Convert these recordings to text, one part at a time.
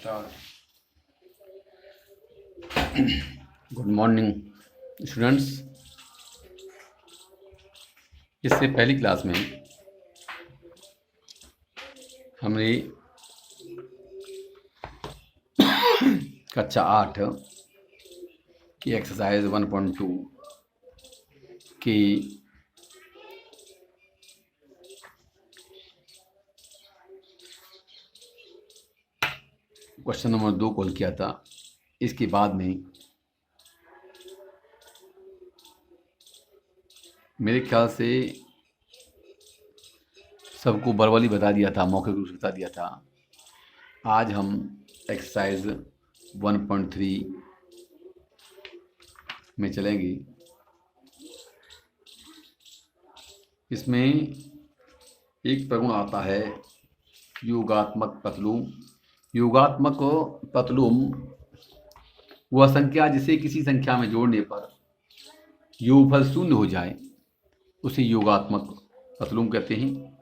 Start. Good morning students. इससे पहली class में हमने कक्षा 8 की एक्सरसाइज 1.2 की क्वेश्चन नंबर 2 कॉल किया था। इसके बाद में मेरे ख्याल से सबको वर्बली बता दिया था, मौखिक रूप से बता दिया था। आज हम एक्सरसाइज 1.3 में चलेंगे। इसमें एक प्रगुण आता है योगात्मक पतलूम। योगात्मक पतलूम वह संख्या जिसे किसी संख्या में जोड़ने पर योगफल शून्य हो जाए उसे योगात्मक पतलूम कहते हैं।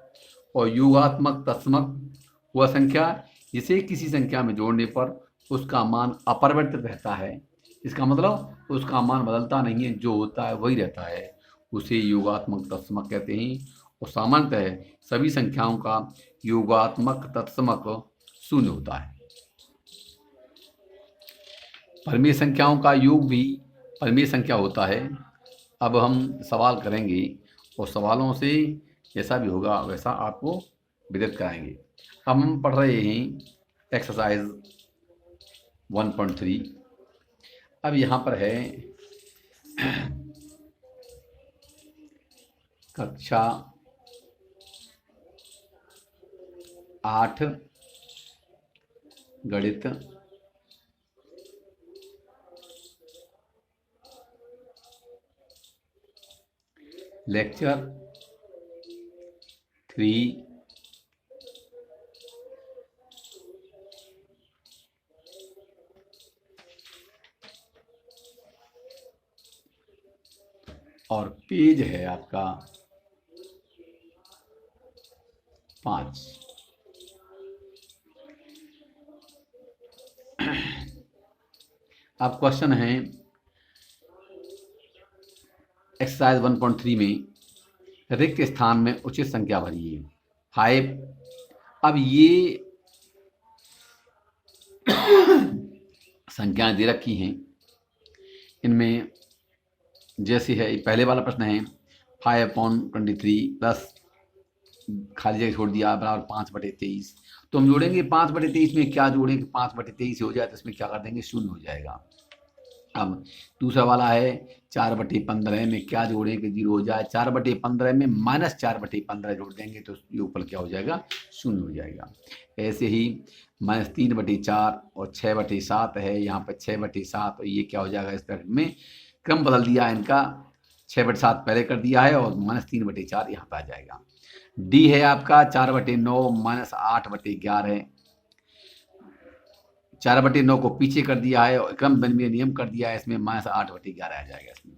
और योगात्मक तत्समक वह संख्या जिसे किसी संख्या में जोड़ने पर उसका मान अपरिवर्तित रहता है। इसका मतलब उसका मान बदलता नहीं है, जो होता है वही रहता है, उसे योगात्मक तत्समक कहते हैं। और सामान्यतः सभी संख्याओं का योगात्मक तत्समक शून्य होता है। परिमेय संख्याओं का योग भी परिमेय संख्या होता है। अब हम सवाल करेंगे और सवालों से जैसा भी होगा वैसा आपको विदित कराएंगे। अब हम पढ़ रहे हैं एक्सरसाइज 1.3। अब यहाँ पर है कक्षा 8 गणित लेक्चर 3 और पेज है आपका 5। अब क्वेश्चन है एक्सरसाइज 1.3 में रिक्त स्थान में उचित संख्या भरिए 5। अब ये संख्याएं दे रखी हैं। इनमें जैसे है पहले वाला प्रश्न है 5/23 प्लस खाली जगह छोड़ दिया बराबर 5/23। तो हम जोड़ेंगे 5/23 में क्या जोड़ेंगे, 5/23 हो जाए तो इसमें क्या कर देंगे, शून्य हो जाएगा। अब दूसरा वाला है 4/15 में क्या जोड़ें कि 0 हो जाए। 4/15 में -4/15 जोड़ देंगे तो योगफल क्या हो जाएगा, शून्य हो जाएगा। ऐसे ही -3/4 और 6/7 है, यहाँ पर 6/7 और ये क्या हो जाएगा, इस तरह में क्रम बदल दिया है इनका। 6/7 पहले कर दिया है और -3/4 यहाँ पर आ जाएगा। डी है आपका 4/9 -8/11। 4/9 को पीछे कर दिया है और क्रम बनवीय नियम कर दिया है, इसमें -8/11 आ जाएगा इसमें।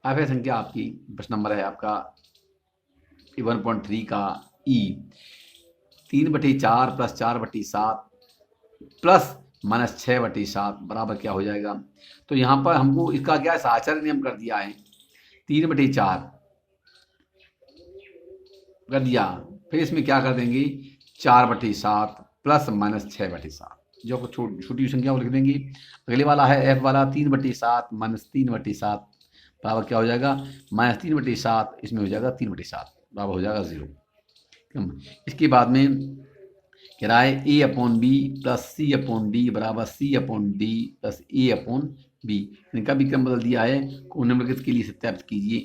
अब है संख्या आपकी, प्रश्न नंबर है आपका 1.3 का ई 3/4 प्लस 4/7 प्लस -6/7 बराबर क्या हो जाएगा। तो यहाँ पर हमको इसका क्या है, साहचर्य नियम कर दिया है। 3/4 कर दिया, फिर इसमें क्या कर देंगे 4/7 प्लस -6/7, जो को छोटी संख्या को लिख देंगे। अगले वाला है एफ वाला 3/7 -3/7 बराबर क्या हो जाएगा, -3/7, इसमें हो जाएगा 3/7 बराबर हो जाएगा 0। इसके बाद में कह रहा है A/B प्लस C/D बराबर C/D प्लस A/B। इनका भी क्रम बदल दिया है, निम्नलिखित के लिए सत्यापित कीजिए।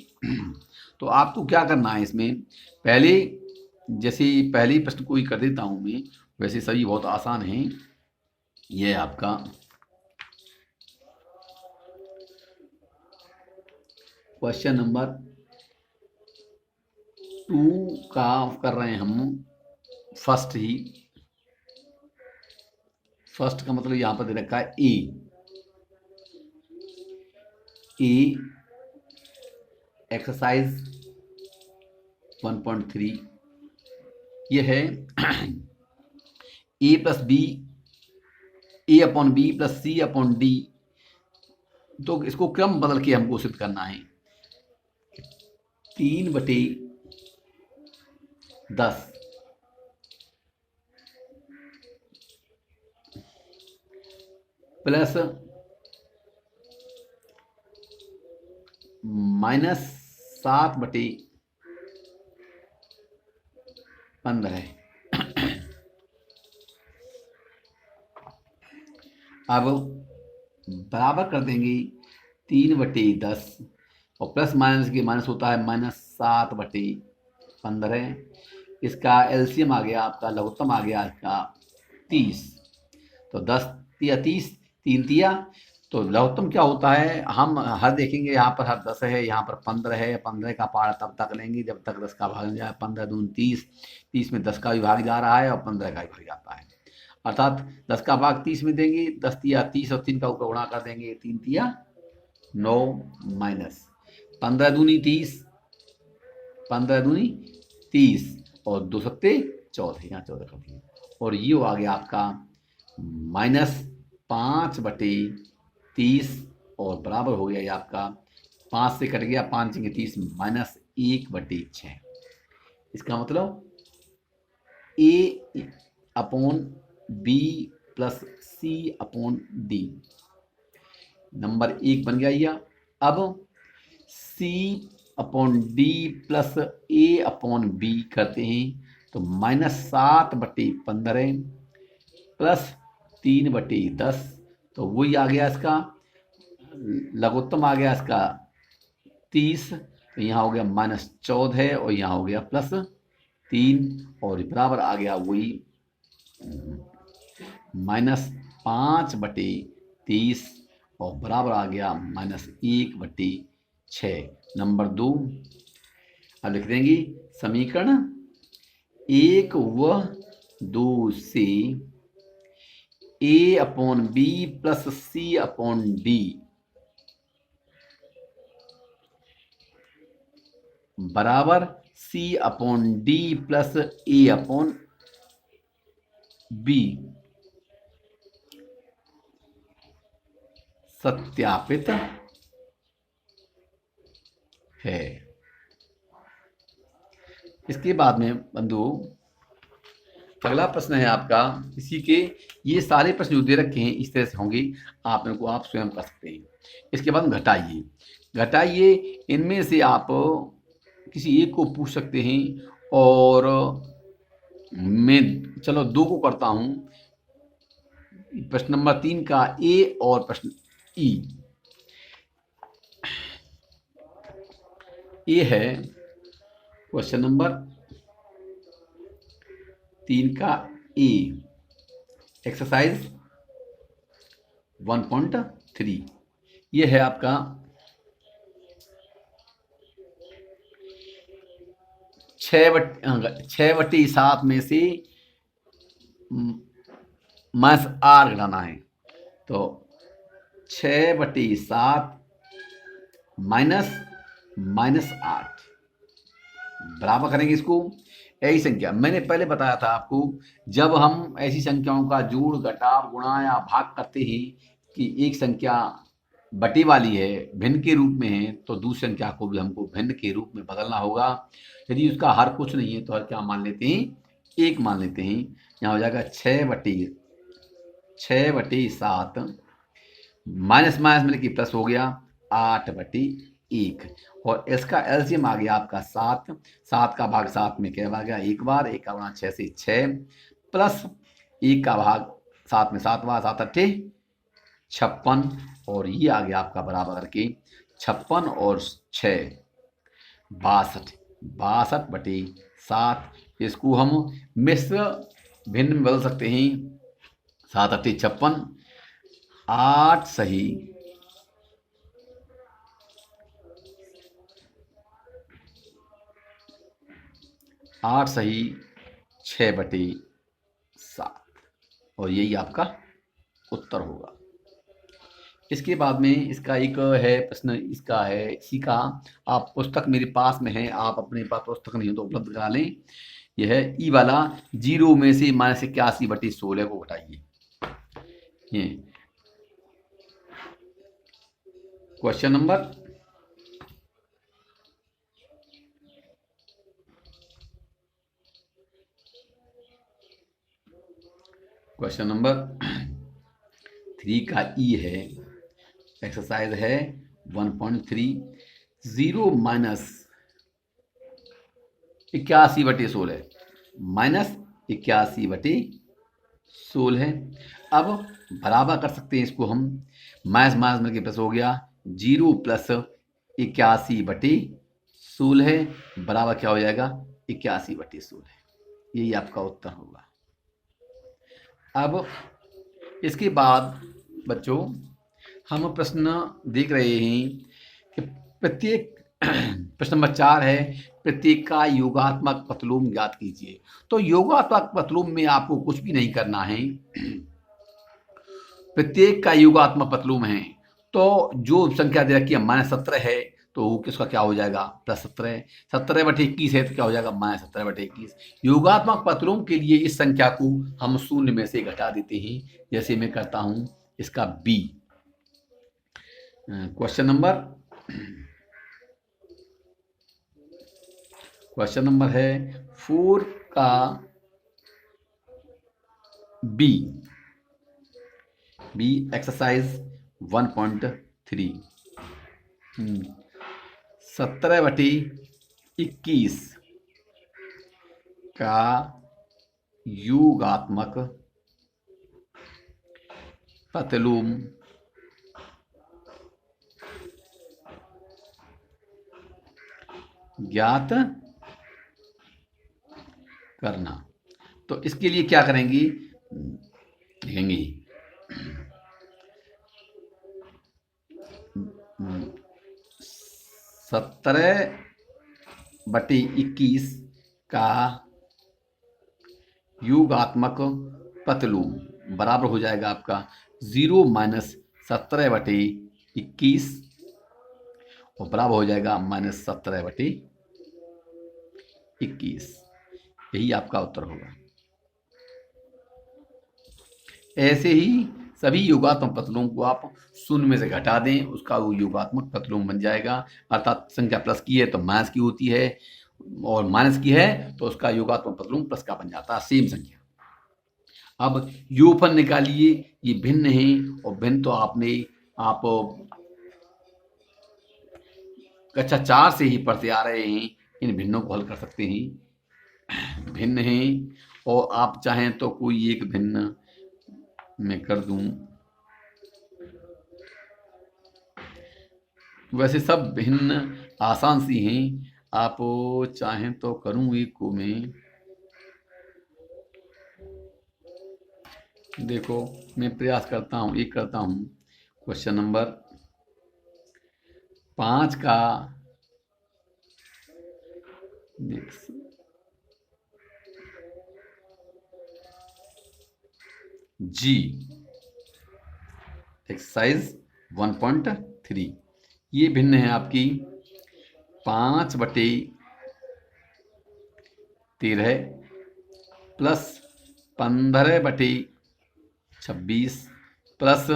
तो आपको क्या करना है इसमें, पहले जैसे पहले प्रश्न को ही कर देता हूं मैं, वैसे सभी बहुत आसान हैं। यह आपका क्वेश्चन नंबर 2 का कर रहे हैं हम। फर्स्ट का मतलब यहां पर दे रखा है ए एक्सरसाइज 1.3 ये है A+B ए upon B plus C upon D, तो इसको क्रम बदल के हमको सिद्ध करना है। 3/10 प्लस -7/15। अब बराबर कर देंगे 3/10 और प्लस माइनस के माइनस होता है -7/15। इसका एलसीएम आ गया आपका, लघुत्तम आ गया इसका 30। तो 10 तिया 30, 3 तिया, तो लघुत्तम क्या होता है, हम हर देखेंगे यहाँ पर हर 10 है, यहाँ पर 15 है। 15 का पारा तब तक लेंगे जब तक 10 का भाग जाए। 15 दूनी 30, 30 में 10 का भी भाग जा रहा है और 15 का भी भाग जाता है, अर्थात 10 का भाग 30 में देंगे। 10 तिया 30 और 3 का ऊपर गुणा कर देंगे, 3 तिया 9 माइनस 15 दूनी 30, 15 दूनी 30 और 2 सत्ते 14, यहाँ 14 कर दिए। और ये आ गया आपका -5/30 और बराबर हो गया ये आपका 5 से कट गया, 5 जगह 30 -1/6। इसका मतलब A upon B plus C upon D number 1 बन गया यह। अब C upon D plus A upon B करते हैं तो -7/15 प्लस 3/10, तो वही आ गया इसका लघुत्तम आ गया इसका 30, तो यहाँ हो गया -14 और यहाँ हो गया +3 और बराबर आ गया वही -5/30 और बराबर आ गया -1/6 नंबर 2। अब लिख देंगे समीकरण 1 व 2 से A upon B plus C upon D बराबर C upon D plus A upon B सत्यापित है। इसके बाद में बंधु अगला प्रश्न है आपका, इसी के ये सारे प्रश्न जो दे रखे हैं इस तरह से होंगे, आप इनको आप स्वयं कर सकते हैं। इसके बाद घटाइए इनमें से आप किसी एक को पूछ सकते हैं और मैं चलो 2 को करता हूं। प्रश्न नंबर 3 का ए और प्रश्न ई। ये है क्वेश्चन नंबर 3 का ए, एक्सरसाइज 1.3। ये है आपका 6/7 में से -8 घटाना है, तो 6/7 -8 बराबर करेंगे इसको। ऐसी संख्या मैंने पहले बताया था आपको, जब हम ऐसी संख्याओं का जोड़ घटाव गुणा या भाग करते हैं कि एक संख्या बटे वाली है, भिन्न के रूप में है, तो दूसरी संख्या को भी हमको भिन्न के रूप में बदलना होगा। यदि उसका हर कुछ नहीं है तो हर क्या मान लेते हैं, 1 मान लेते हैं। यहाँ हो जाएगा 6/7 माइनस माइनस मिल के प्लस हो गया 8/1 और इसका एलसीएम आ गया आपका 7। 7 का भाग 7 में क्या आ गया, 1 बार, 1 का गुणा 6 से 6 प्लस 1 का भाग 7 में 7 बार, 7 8 56 और ये आ गया आपका बराबर करके 56 और 6 62/7। इसको हम मिश्र भिन्न में बदल सकते हैं। 7 8 56, 8 सही 6/7 और यही आपका उत्तर होगा। इसके बाद में इसका एक है प्रश्न, इसका है इसी का, आप पुस्तक मेरे पास में है, आप अपने पास पुस्तक नहीं हो तो उपलब्ध करा लें। यह है ई वाला 0 में से -81/16 को घटाइए। ये क्वेश्चन नंबर 3 का ई है, एक्सरसाइज है 1.3, 0 माइनस 81/16 माइनस 81/16 है। अब बराबर कर सकते हैं इसको हम, माइनस माइनस मिलकर प्लस हो गया, 0 प्लस 81/16 बराबर क्या हो जाएगा, 81/16। यही आपका उत्तर होगा। अब इसके बाद बच्चों हम प्रश्न देख रहे हैं कि प्रत्येक प्रश्न नंबर 4 है, प्रत्येक का योगात्मक प्रतिलोम ज्ञात कीजिए। तो योगात्मक प्रतिलोम में आपको कुछ भी नहीं करना है, प्रत्येक का योगात्मक प्रतिलोम है। तो जो संख्या दे रखी है -17 है, तो किसका क्या हो जाएगा, +17। 17/21 है तो क्या हो जाएगा, -17/21। योगात्मक प्रतिलोम के लिए इस संख्या को हम शून्य में से घटा देते हैं, जैसे मैं करता हूं इसका बी। क्वेश्चन नंबर है 4 का बी एक्सरसाइज 1.3। 17/21 का योगात्मक प्रतिलोम ज्ञात करना। तो इसके लिए क्या करेंगे, लिखेंगे 17/21 का योगात्मक प्रतिलोम बराबर हो जाएगा आपका 0 माइनस 17/21 और बराबर हो जाएगा -17/21। यही आपका उत्तर होगा। ऐसे ही सभी योगात्मक प्रतिलोम को आप शून्य में से घटा दें, उसका वो योगात्मक प्रतिलोम बन जाएगा। अर्थात संख्या प्लस की है तो माइनस की होती है, और माइनस की है तो उसका योगात्मक प्रतिलोम प्लस का बन जाता है, सेम संख्या। अब योगफल निकालिए, ये भिन्न है, और भिन्न तो आप कक्षा 4 से ही पढ़ते आ रहे हैं, इन भिन्नों को हल कर सकते हैं। भिन्न हैं, और आप चाहें तो कोई एक भिन्न मैं कर दूं, वैसे सब भिन्न आसान सी हैं, आप चाहें तो करूं एक को मैं। देखो मैं प्रयास करता हूं, एक करता हूं। क्वेश्चन नंबर 5 का जी एक्सरसाइज 1.3। ये भिन्न है आपकी 5/13 प्लस 15/26 प्लस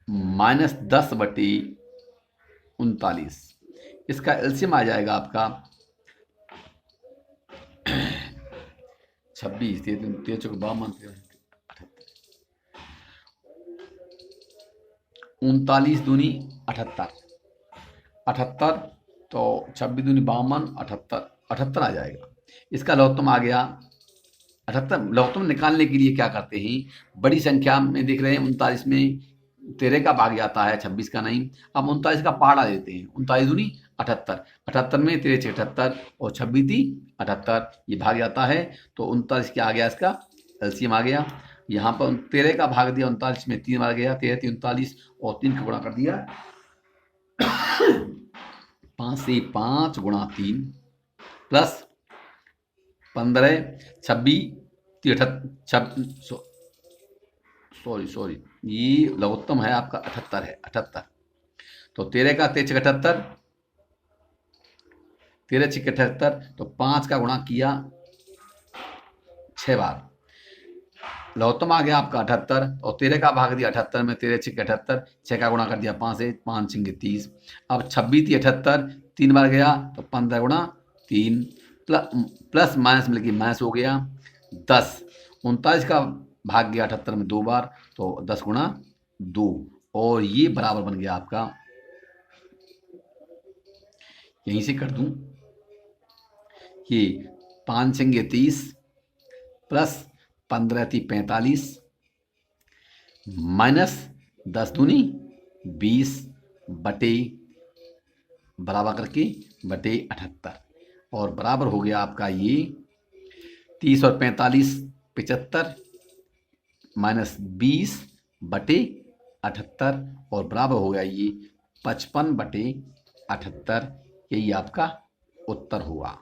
-10/39। इसका एलसीएम आ जाएगा आपका 26, 13 चौक 52, 39 दूनी 78, 78 तो 26 दूनी 52, 78 आ जाएगा। इसका लघुत्तम आ गया 78। लघुत्तम निकालने के लिए क्या करते हैं, बड़ी संख्या में देख रहे हैं 39 में 13 का भाग जाता है, 26 का नहीं। अब 39 का पहाड़ा देते हैं, 39 दूनी 78, 78 में 13 से 78 और 26 थी 78, ये भाग जाता है। तो 39 क्या आ गया, इसका एलसीएम आ गया। यहाँ पर 13 का भाग दिया 39 में, 3 मार गया, 13 3 39 और 3 का गुणा कर दिया 5 से 5 गुणा 3 प्लस 15 26 सॉरी ये लघुत्तम है आपका 78 है, 78। तो 13 का 13 78, 13 78, तो 5 का गुणा किया 6 बार, लघुत्तम आ गया आपका 78 और 13 का भाग दिया 78 में, 13 6 78, 6 का गुणा कर दिया 5 से, 5 6 30। अब 26 थी 78, 3 बार गया तो 15 गुणा 3, प्लस माइनस मिलकर माइनस हो गया 10। 39 का भाग गया 78 में 2 बार तो 10 गुणा 2, और ये बराबर बन गया आपका, यहीं से कर दूं, ये 5 6 30 प्लस 15 थी 45 माइनस 10 दूनी 20 बटे बराबर करके बटे 78, और बराबर हो गया आपका ये 30 और 45 75 माइनस 20 बटे 78, और बराबर हो गया ये 55 बटे 78। यही आपका उत्तर हुआ।